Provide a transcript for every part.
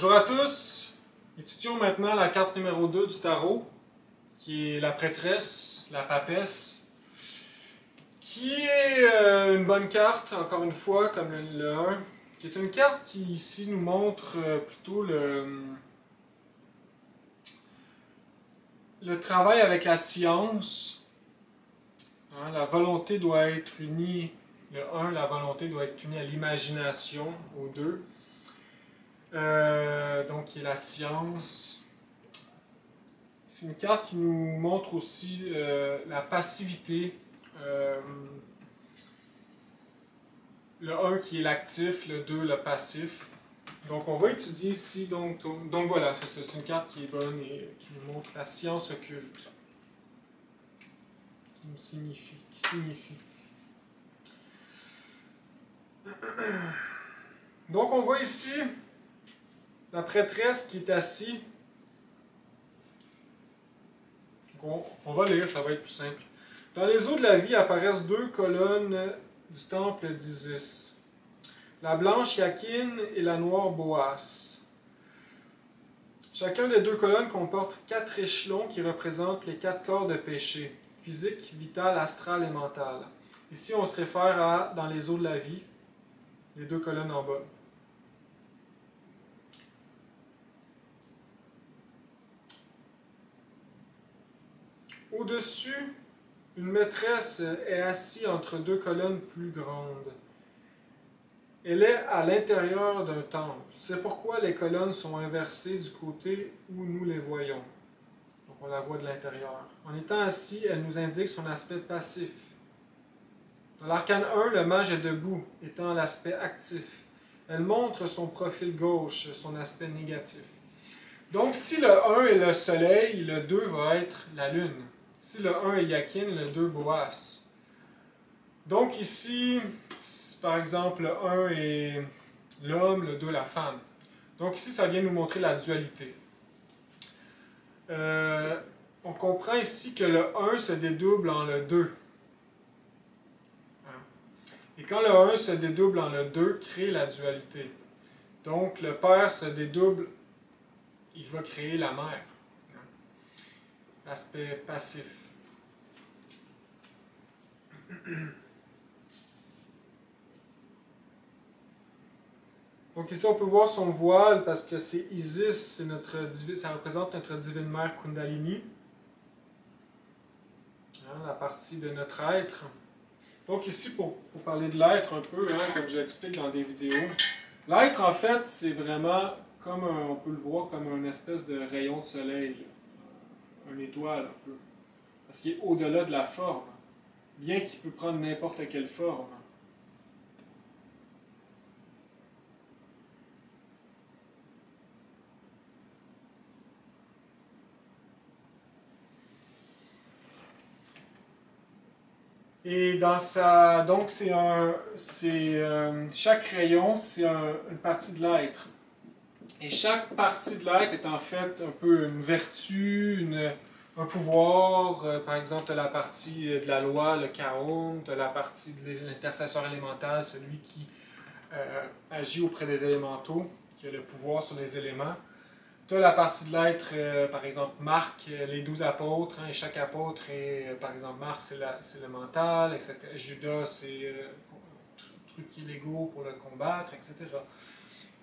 Bonjour à tous, étudions maintenant la carte numéro 2 du tarot, qui est la prêtresse, la papesse, qui est une bonne carte, encore une fois, comme le 1, qui est une carte qui ici nous montre plutôt le travail avec la science. Hein, la volonté doit être unie, le 1, la volonté doit être unie à l'imagination, au 2. Donc, qui est la science. C'est une carte qui nous montre aussi la passivité. Le 1 qui est l'actif, le 2 le passif. Donc, on va étudier ici. Donc voilà, c'est une carte qui est bonne et qui nous montre la science occulte. Qui nous signifie. Donc, on voit ici la prêtresse qui est assise. On va lire, ça va être plus simple. Dans les eaux de la vie apparaissent deux colonnes du temple d'Isis. La blanche Yakine et la noire Boas. Chacun des deux colonnes comporte 4 échelons qui représentent les 4 corps de péché, physique, vital, astral et mental. Ici, on se réfère à dans les eaux de la vie, les deux colonnes en bas. Au-dessus, une maîtresse est assise entre deux colonnes plus grandes. Elle est à l'intérieur d'un temple. C'est pourquoi les colonnes sont inversées du côté où nous les voyons. Donc on la voit de l'intérieur. En étant assis, elle nous indique son aspect passif. Dans l'arcane 1, le mage est debout, étant l'aspect actif. Elle montre son profil gauche, son aspect négatif. Donc si le 1 est le soleil, le 2 va être la lune. Si le 1 est Yakine, le 2 Boas. Donc ici, par exemple, le 1 est l'homme, le 2 la femme. Donc ici, ça vient nous montrer la dualité. On comprend ici que le 1 se dédouble en le 2. Et quand le 1 se dédouble en le 2, crée la dualité. Donc le père se dédouble, il va créer la mère. L'aspect passif. Donc ici on peut voir son voile parce que c'est Isis, ça représente notre divine mère Kundalini. Hein, la partie de notre être. Donc ici pour parler de l'être un peu, hein, comme j'explique dans des vidéos, l'être en fait c'est vraiment comme on peut le voir comme une espèce de rayon de soleil, une étoile un peu, parce qu'il est au-delà de la forme, bien qu'il peut prendre n'importe quelle forme. Et dans sa... Donc, chaque rayon, c'est une partie de l'être. Et chaque partie de l'être est en fait un peu une vertu, un pouvoir. Par exemple, tu as la partie de la loi, le Kaon, tu as la partie de l'intercesseur élémental, celui qui agit auprès des élémentaux, qui a le pouvoir sur les éléments. Tu as la partie de l'être, par exemple, Marc, les 12 apôtres, hein, et chaque apôtre est, par exemple, Marc, c'est le mental, etc. Judas, c'est truquer l'ego pour le combattre, etc.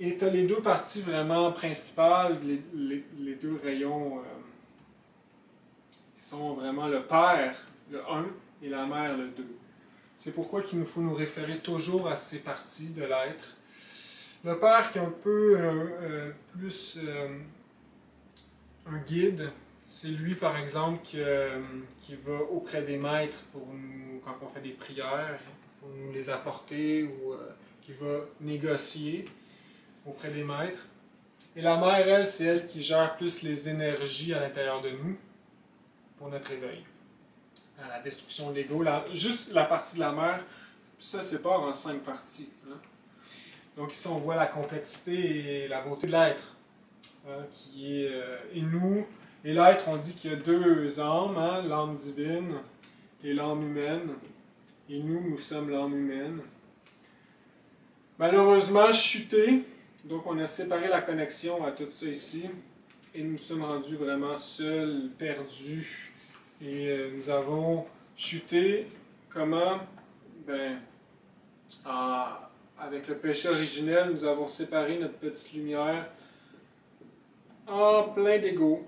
Et tu as les deux parties vraiment principales, les deux rayons qui sont vraiment le père, le 1, et la mère, le 2. C'est pourquoi il nous faut nous référer toujours à ces parties de l'être. Le père qui est un peu plus un guide, c'est lui par exemple qui va auprès des maîtres pour nous, quand on fait des prières, pour nous les apporter ou qui va négocier auprès des maîtres. Et la mère, elle, c'est elle qui gère plus les énergies à l'intérieur de nous pour notre éveil. À la destruction de l'ego, juste la partie de la mère, ça sépare en 5 parties. Hein? Donc ici, on voit la complexité et la beauté de l'être, hein, qui est... et nous, et l'être, on dit qu'il y a 2 âmes, hein, l'âme divine et l'âme humaine. Et nous sommes l'âme humaine. Malheureusement, chuté, Donc on a séparé la connexion à tout ça ici et nous sommes rendus vraiment seuls, perdus. Et nous avons chuté. Comment? Ben, avec le péché originel, nous avons séparé notre petite lumière en plein d'égos.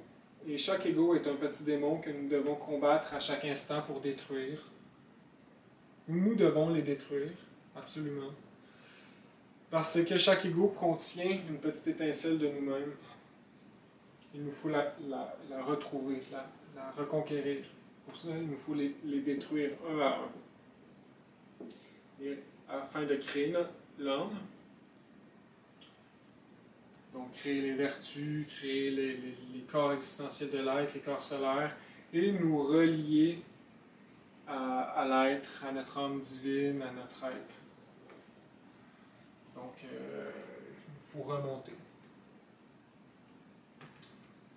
Et chaque égo est un petit démon que nous devons combattre à chaque instant pour détruire. Nous devons les détruire, absolument. Parce que chaque égo contient une petite étincelle de nous-mêmes. Il nous faut la retrouver, la reconquérir. Pour ça, il nous faut les détruire un à un. Et afin de créer l'âme, donc créer les vertus, créer les corps existentiels de l'être, les corps solaires, et nous relier à l'être, à notre âme divine, à notre être. Donc, il faut remonter.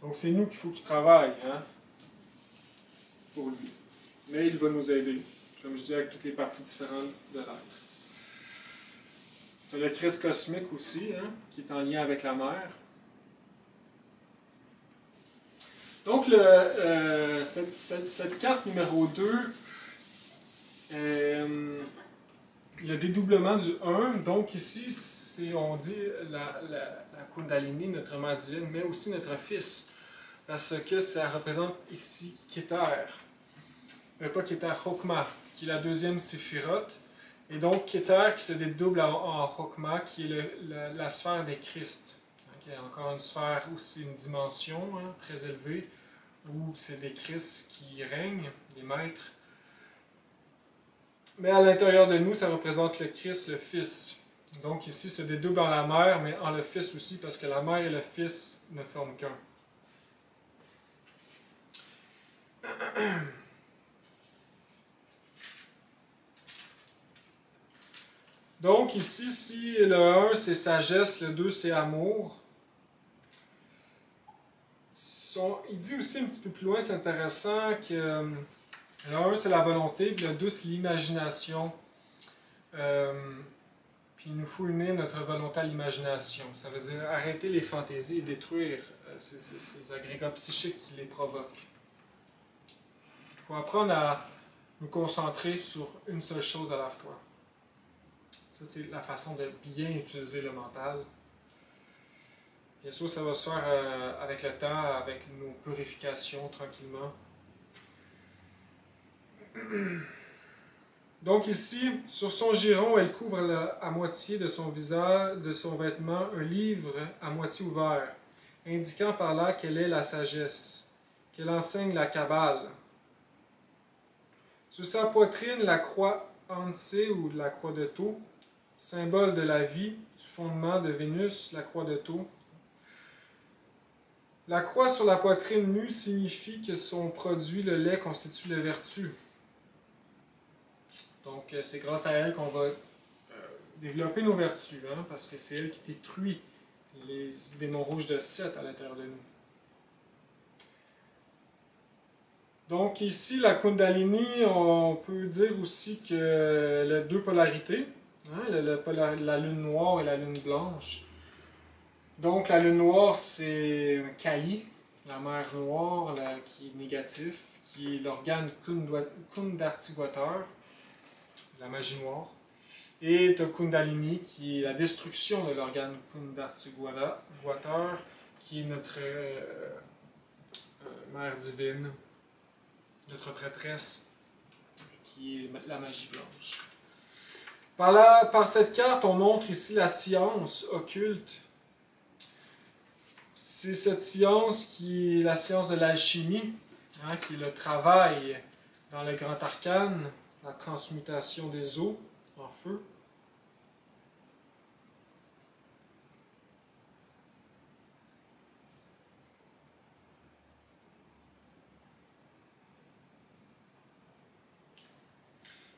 Donc, c'est nous qu'il faut qu'il travaille, hein, pour lui. Mais il va nous aider, comme je dis, avec toutes les parties différentes de l'être. Tu as le Christ cosmique aussi, hein, qui est en lien avec la mer. Donc, cette carte numéro 2, le dédoublement du 1, donc ici, on dit la Kundalini, notre mère divine, mais aussi notre fils, parce que ça représente ici Keter, pas Keter, Chokmah, qui est la deuxième séphirote, et donc Keter qui se dédouble en Chokmah, qui est la sphère des Christ, hein, qui est encore une sphère aussi, une dimension, hein, très élevée, où c'est des Christ qui règnent, des maîtres. Mais à l'intérieur de nous, ça représente le Christ, le Fils. Donc ici, se dédouble en la mère, mais en le Fils aussi, parce que la mère et le Fils ne forment qu'un. Donc ici, si le 1 c'est sagesse, le 2 c'est amour. Il dit aussi un petit peu plus loin, c'est intéressant, que le 1 c'est la volonté, puis le 2 c'est l'imagination. Puis il nous faut unir notre volonté à l'imagination. Ça veut dire arrêter les fantaisies et détruire ces agrégats psychiques qui les provoquent. Il faut apprendre à nous concentrer sur une seule chose à la fois. Ça, c'est la façon de bien utiliser le mental. Bien sûr, ça va se faire avec le temps, avec nos purifications, tranquillement. Donc ici, sur son giron, elle couvre à moitié de son visage, de son vêtement, un livre à moitié ouvert, indiquant par là qu'elle est la sagesse, qu'elle enseigne la Kabbale. Sur sa poitrine, la croix Ansé ou la croix de Thau, symbole de la vie, du fondement de Vénus, la croix de Thau. La croix sur la poitrine nue signifie que son produit, le lait, constitue la vertu. Donc, c'est grâce à elle qu'on va développer nos vertus, hein, parce que c'est elle qui détruit les démons rouges de Seth à l'intérieur de nous. Donc, ici, la Kundalini, on peut dire aussi que les deux polarités, hein, la lune noire et la lune blanche. Donc, la lune noire, c'est Kali, la mer noire, qui est négatif, qui est l'organe Kundartigwater, la magie noire. Et tu as Kundalini, qui est la destruction de l'organe Kundartigwater, qui est notre mère divine, notre prêtresse, qui est la magie blanche. Par cette carte, on montre ici la science occulte. C'est cette science qui est la science de l'alchimie, hein, qui est le travail dans le grand arcane, la transmutation des eaux en feu.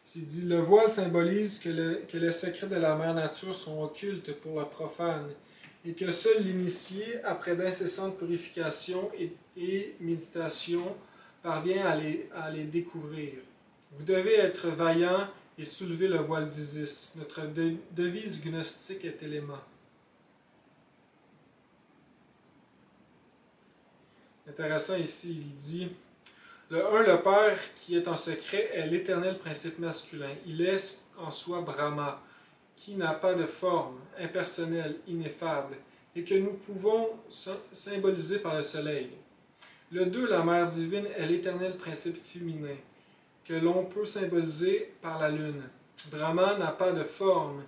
C'est dit, le voile symbolise que les secrets de la mère nature sont occultes pour le profane, et que seul l'initié, après d'incessantes purifications et méditations, parvient à les découvrir. Vous devez être vaillant et soulever le voile d'Isis. Notre devise gnostique est élément. intéressant ici, il dit le 1, le Père qui est en secret, est l'éternel principe masculin. Il est en soi Brahma, qui n'a pas de forme, impersonnel, ineffable, et que nous pouvons symboliser par le soleil. Le 2, la mère divine, est l'éternel principe féminin, que l'on peut symboliser par la lune. Brahma n'a pas de forme,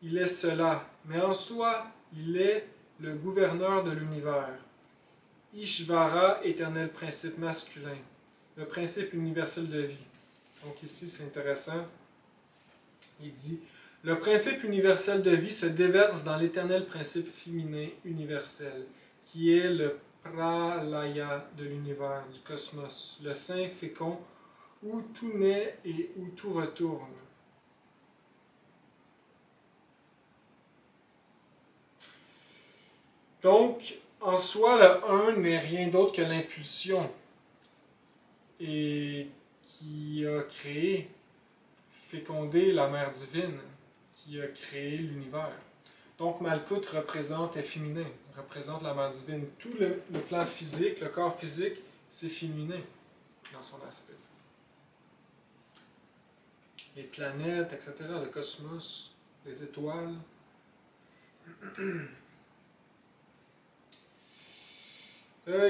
il est cela, mais en soi, il est le gouverneur de l'univers. Ishvara, éternel principe masculin, le principe universel de vie. Donc ici, c'est intéressant. Il dit le principe universel de vie se déverse dans l'éternel principe féminin universel, qui est le pralaya de l'univers, du cosmos, le sein fécond, où tout naît et où tout retourne. Donc, en soi, le 1 n'est rien d'autre que l'impulsion et qui a créé, fécondé la mère divine, qui a créé l'univers. Donc, Malkout représente, est féminin, représente la mère divine. Tout le plan physique, le corps physique, c'est féminin dans son aspect. Les planètes, etc., le cosmos, les étoiles.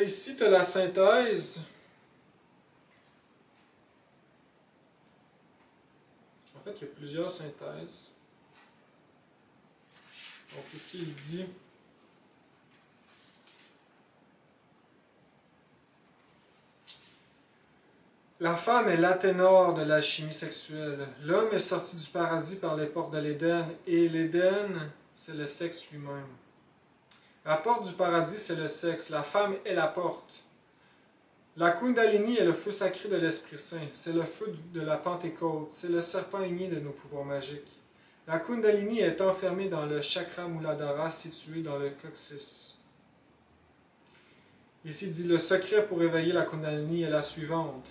Ici, tu as la synthèse. En fait, il y a plusieurs synthèses. Donc ici, il dit la femme est l'athénor de l'alchimie sexuelle. L'homme est sorti du paradis par les portes de l'Éden, et l'Éden, c'est le sexe lui-même. La porte du paradis, c'est le sexe. La femme est la porte. La Kundalini est le feu sacré de l'Esprit Saint. C'est le feu de la Pentecôte. C'est le serpent aigné de nos pouvoirs magiques. La Kundalini est enfermée dans le chakra Muladhara situé dans le coccyx. Ici, il dit le secret pour éveiller la Kundalini est la suivante.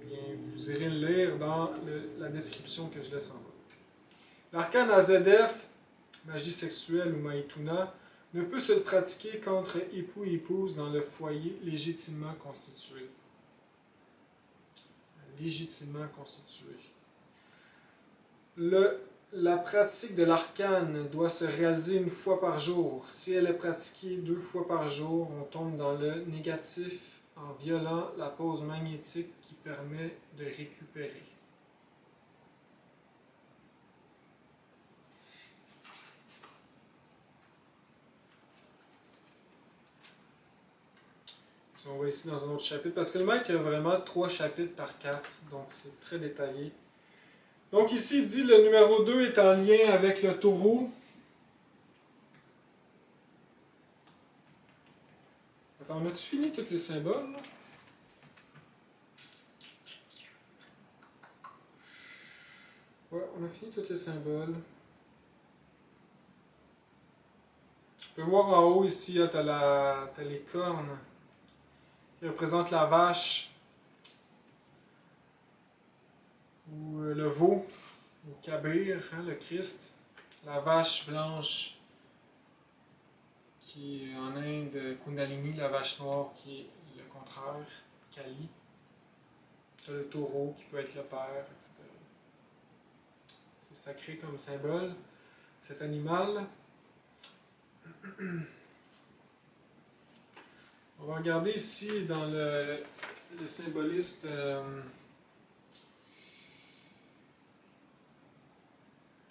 Bien, vous irez le lire dans la description que je laisse en bas. L'arcane AZF, magie sexuelle ou Maituna, ne peut se pratiquer qu'entre époux et épouse dans le foyer légitimement constitué. Légitimement constitué. La pratique de l'arcane doit se réaliser une fois par jour. Si elle est pratiquée 2 fois par jour, on tombe dans le négatif en violant la pause magnétique qui permet de récupérer. Si on va ici dans un autre chapitre, parce que le maître il y a vraiment 3 chapitres par 4, donc c'est très détaillé. Donc ici, il dit le numéro 2 est en lien avec le taureau. Attends, on a-tu fini tous les symboles, là? Ouais, on a fini tous les symboles. Tu peux voir en haut ici, tu as les cornes qui représentent la vache ou le veau, ou Kabir, hein, le Christ. La vache blanche qui est en Inde, Kundalini, la vache noire qui est le contraire, Kali. Tu as le taureau qui peut être le père, etc. C'est sacré comme symbole, cet animal. On va regarder ici dans le symboliste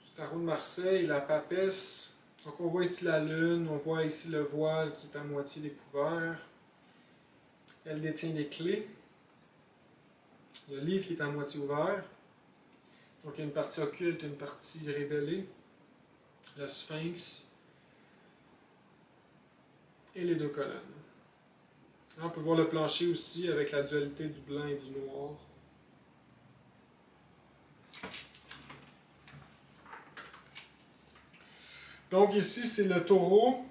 du tarot de Marseille, la papesse. Donc on voit ici la lune, on voit ici le voile qui est à moitié découvert. Elle détient des clés. Le livre qui est à moitié ouvert. Donc il y a une partie occulte et une partie révélée. Le sphinx. Et les 2 colonnes. Là, on peut voir le plancher aussi avec la dualité du blanc et du noir. Donc ici, c'est le taureau,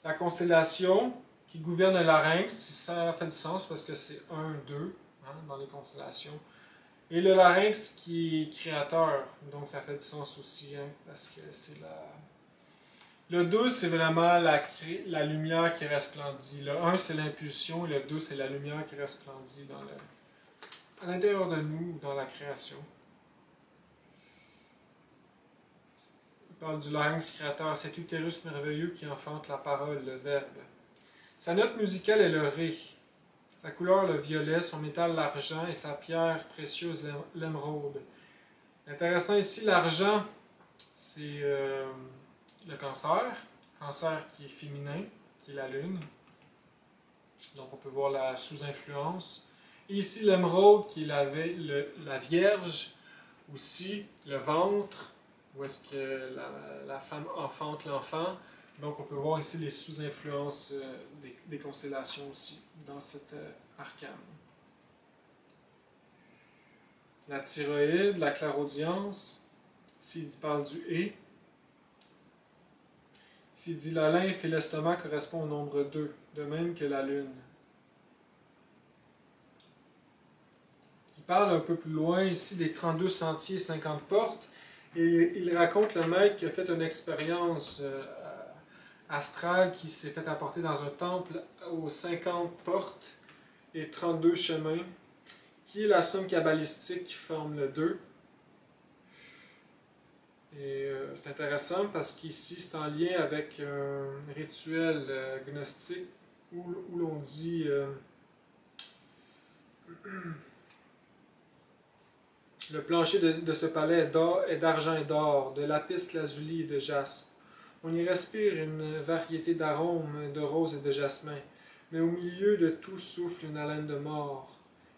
la constellation qui gouverne le larynx. Ça fait du sens parce que c'est 1, 2 hein, dans les constellations. Et le larynx qui est créateur, donc ça fait du sens aussi, hein, parce que c'est Le 2, c'est vraiment la lumière qui resplendit. Le 1, c'est l'impulsion, et le 2, c'est la lumière qui resplendit à l'intérieur de nous, dans la création. Il parle du larynx créateur, cet utérus merveilleux qui enfante la parole, le verbe. Sa note musicale est le ré, sa couleur le violet, son métal l'argent et sa pierre précieuse l'émeraude. Intéressant ici, l'argent, c'est le cancer qui est féminin, qui est la lune. Donc on peut voir la sous-influence. Et ici l'émeraude qui est la vierge, aussi le ventre, où est-ce que la femme enfante l'enfant. Donc on peut voir ici les sous-influences des constellations aussi dans cet arcane. La thyroïde, la clairaudience, ici il parle du « et ». Ici il dit la lymphe et l'estomac correspondent au nombre 2, de même que la lune. Il parle un peu plus loin ici des 32 sentiers et 50 portes, et il raconte le maître qui a fait une expérience astrale qui s'est fait apporter dans un temple aux 50 portes et 32 chemins, qui est la somme kabbalistique qui forme le 2. Et c'est intéressant parce qu'ici, c'est en lien avec un rituel gnostique où l'on dit le plancher de ce palais est d'argent et d'or, de lapis lazuli et de jaspe. On y respire une variété d'arômes, de roses et de jasmin, mais au milieu de tout souffle une haleine de mort.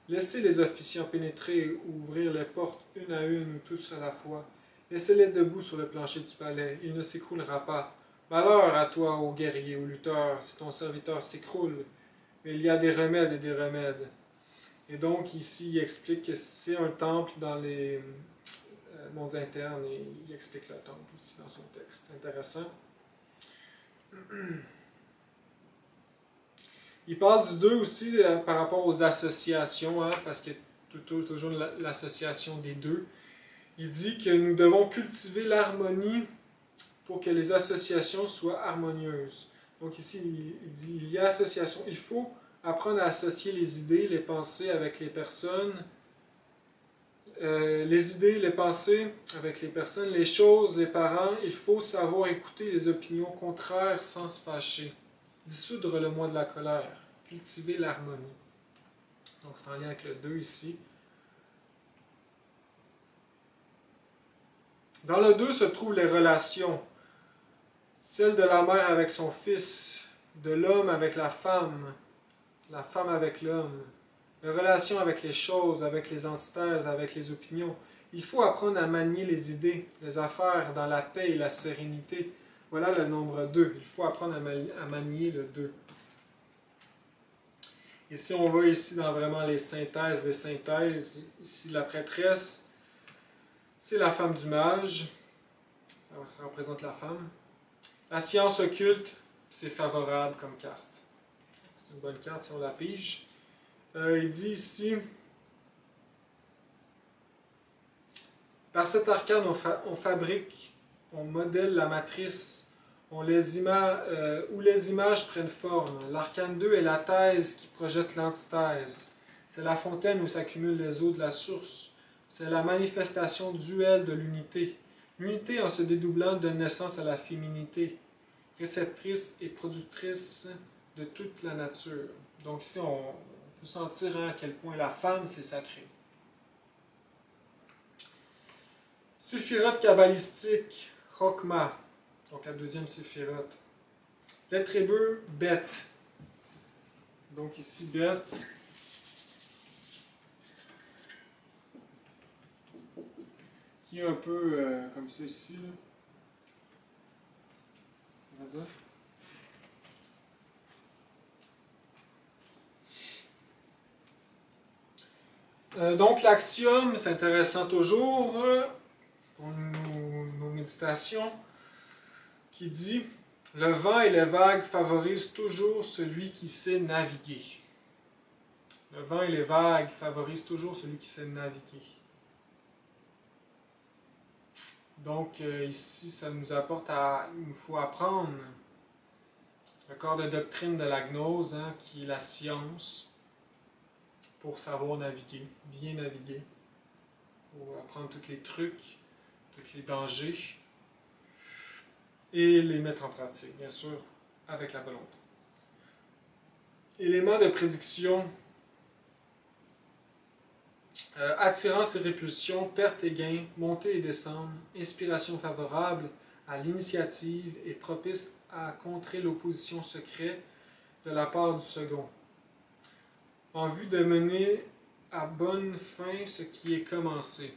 Laissez les officiants pénétrer ou ouvrir les portes une à une, tous à la fois. Laissez-les debout sur le plancher du palais, il ne s'écroulera pas. Malheur à toi, ô guerrier, ô lutteur, si ton serviteur s'écroule. Mais il y a des remèdes et des remèdes. Et donc ici, il explique que c'est un temple dans les mondes internes, et il explique le temple ici dans son texte. Intéressant. Il parle du 2 aussi par rapport aux associations, hein, parce qu'il y a toujours l'association des deux. Il dit que nous devons cultiver l'harmonie pour que les associations soient harmonieuses. Donc ici, il dit il y a association. Il faut apprendre à associer les idées, les pensées avec les personnes, les idées, les pensées avec les personnes, les choses, les parents. Il faut savoir écouter les opinions contraires sans se fâcher. Dissoudre le moi de la colère. Cultiver l'harmonie. Donc c'est en lien avec le 2 ici. Dans le 2 se trouvent les relations. Celle de la mère avec son fils, de l'homme avec la femme avec l'homme, les relations avec les choses, avec les antithèses, avec les opinions. Il faut apprendre à manier les idées, les affaires dans la paix et la sérénité. Voilà le nombre 2. Il faut apprendre à manier le 2. Ici, on voit ici dans vraiment les synthèses des synthèses. Ici, la prêtresse, c'est la femme du mage. Ça représente la femme. La science occulte, c'est favorable comme carte. C'est une bonne carte si on la pige. Il dit ici, par cet arcane, on fabrique, on modèle la matrice, où les images prennent forme. L'arcane 2 est la thèse qui projette l'antithèse. C'est la fontaine où s'accumulent les eaux de la source. C'est la manifestation duelle de l'unité. L'unité, en se dédoublant, donne naissance à la féminité, réceptrice et productrice de toute la nature. Donc ici, on peut sentir à quel point la femme, c'est sacré. Séphirote kabbalistique, Chokma, donc la deuxième séphirote. Lettre hébreu, Bet. Donc ici, Bet. Qui est un peu comme ça ici, là. On va dire. Donc l'axiome, c'est intéressant toujours pour nos méditations, qui dit « Le vent et les vagues favorisent toujours celui qui sait naviguer. » Le vent et les vagues favorisent toujours celui qui sait naviguer. Donc ici, ça nous apporte à... Il nous faut apprendre le corps de doctrine de la gnose, hein, qui est la science, pour savoir naviguer, bien naviguer. Il faut apprendre tous les trucs, tous les dangers, et les mettre en pratique, bien sûr, avec la volonté. Éléments de prédiction, attirance et répulsion, perte et gain, montée et descente, inspiration favorable à l'initiative et propice à contrer l'opposition secrète de la part du second, en vue de mener à bonne fin ce qui est commencé.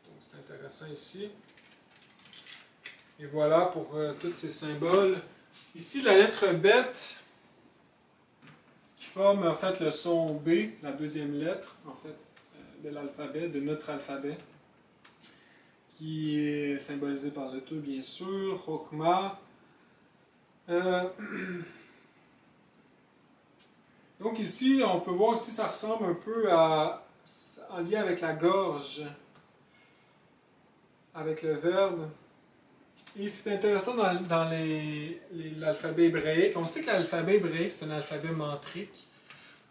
Donc c'est intéressant ici. Et voilà pour tous ces symboles. Ici, la lettre bête qui forme en fait le son B, la deuxième lettre en fait de l'alphabet, de notre alphabet, qui est symbolisé par le T bien sûr, Chokma. Donc ici, on peut voir ici, ça ressemble un peu à, en lien avec la gorge, avec le verbe. Et c'est intéressant dans l'alphabet hébraïque. On sait que l'alphabet hébraïque, c'est un alphabet mantrique.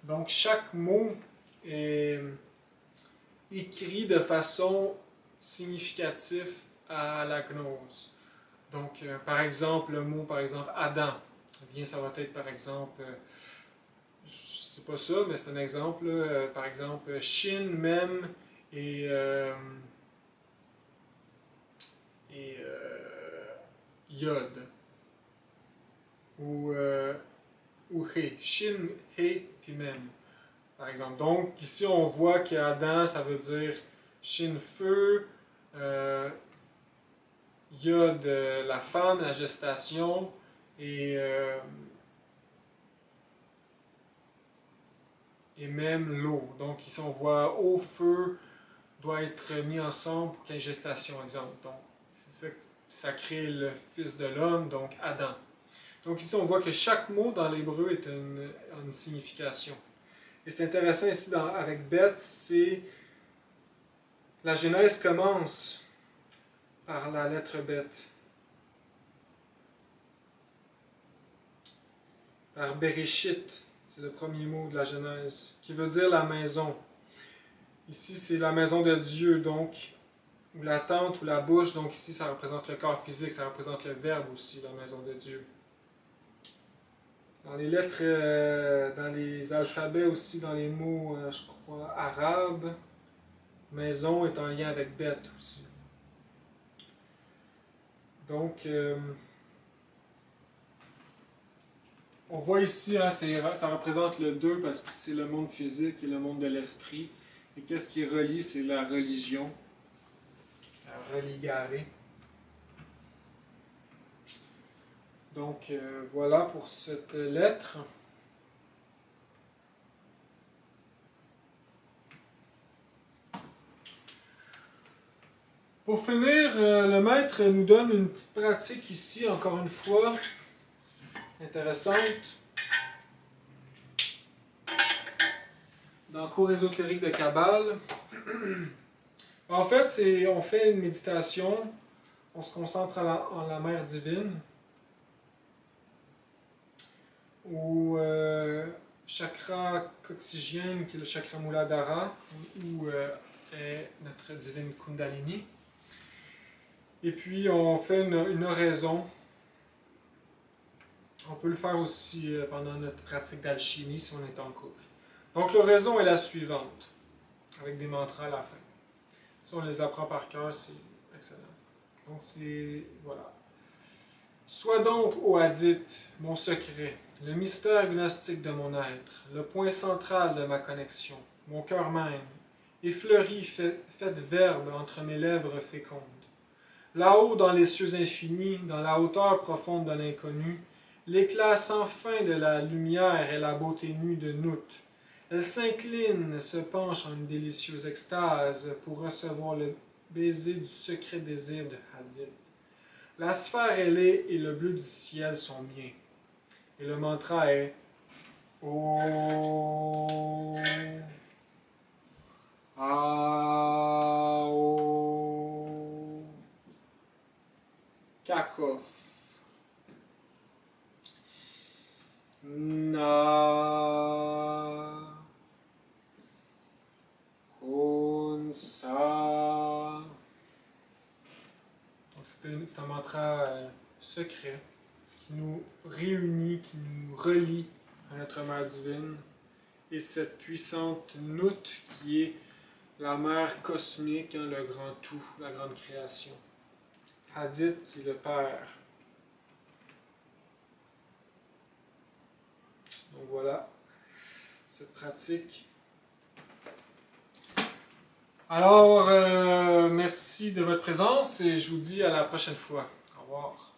Donc chaque mot est écrit de façon significative à la gnose. Donc, par exemple, le mot, par exemple, Adam, eh bien, ça va être, par exemple, c'est pas ça, mais c'est un exemple, par exemple, Shin, Mem et Yod. Ou He. Shin, He, puis Mem. Par exemple. Donc, ici, on voit qu'Adam, ça veut dire Shin, feu, Yod, la femme, la gestation, et même l'eau. Donc, ici, on voit eau, feu, doit être mis ensemble pour qu'il y ait une gestation, exemple. Donc, c'est ça, ça crée le fils de l'homme, donc Adam. Donc, ici, on voit que chaque mot dans l'hébreu est une signification. Et c'est intéressant ici avec Beth, c'est la Genèse commence par la lettre Beth. Par Bereshit, c'est le premier mot de la Genèse, qui veut dire la maison. Ici, c'est la maison de Dieu, donc, ou la tente, ou la bouche. Donc ici, ça représente le corps physique, ça représente le verbe aussi, la maison de Dieu. Dans les lettres, dans les alphabets aussi, dans les mots, je crois, arabes, maison est en lien avec bête aussi. Donc, on voit ici, hein, ça représente le 2 parce que c'est le monde physique et le monde de l'esprit. Et qu'est-ce qui relie? C'est la religion, la religare. Donc, voilà pour cette lettre. Pour finir, le maître nous donne une petite pratique ici, encore une fois, intéressante. Dans le cours ésotérique de Kabbale. En fait, on fait une méditation, on se concentre en la mère divine, au chakra coccygienne, qui est le chakra Muladhara, où est notre divine Kundalini. Et puis, on fait une oraison. On peut le faire aussi pendant notre pratique d'alchimie si on est en couple. Donc, l'oraison est la suivante, avec des mantras à la fin. Si on les apprend par cœur, c'est excellent. Donc, c'est... voilà. Sois donc, ô Hadith, mon secret, le mystère gnostique de mon être, le point central de ma connexion, mon cœur même, effleuri, fait verbe entre mes lèvres fécondes. Là-haut, dans les cieux infinis, dans la hauteur profonde de l'inconnu, l'éclat sans fin de la lumière et la beauté nue de Nout. Elle s'incline, se penche en une délicieuse extase pour recevoir le baiser du secret désir de Hadith. La sphère ailée et le bleu du ciel sont miens. Et le mantra est Om Ao. Barkov. Na. Sa. Donc c'est un mantra secret qui nous réunit, qui nous relie à notre Mère divine et cette puissante Nut qui est la Mère cosmique, hein, le grand tout, la grande création. Hadith qui est le Père. Donc voilà, cette pratique. Alors, merci de votre présence et je vous dis à la prochaine fois. Au revoir.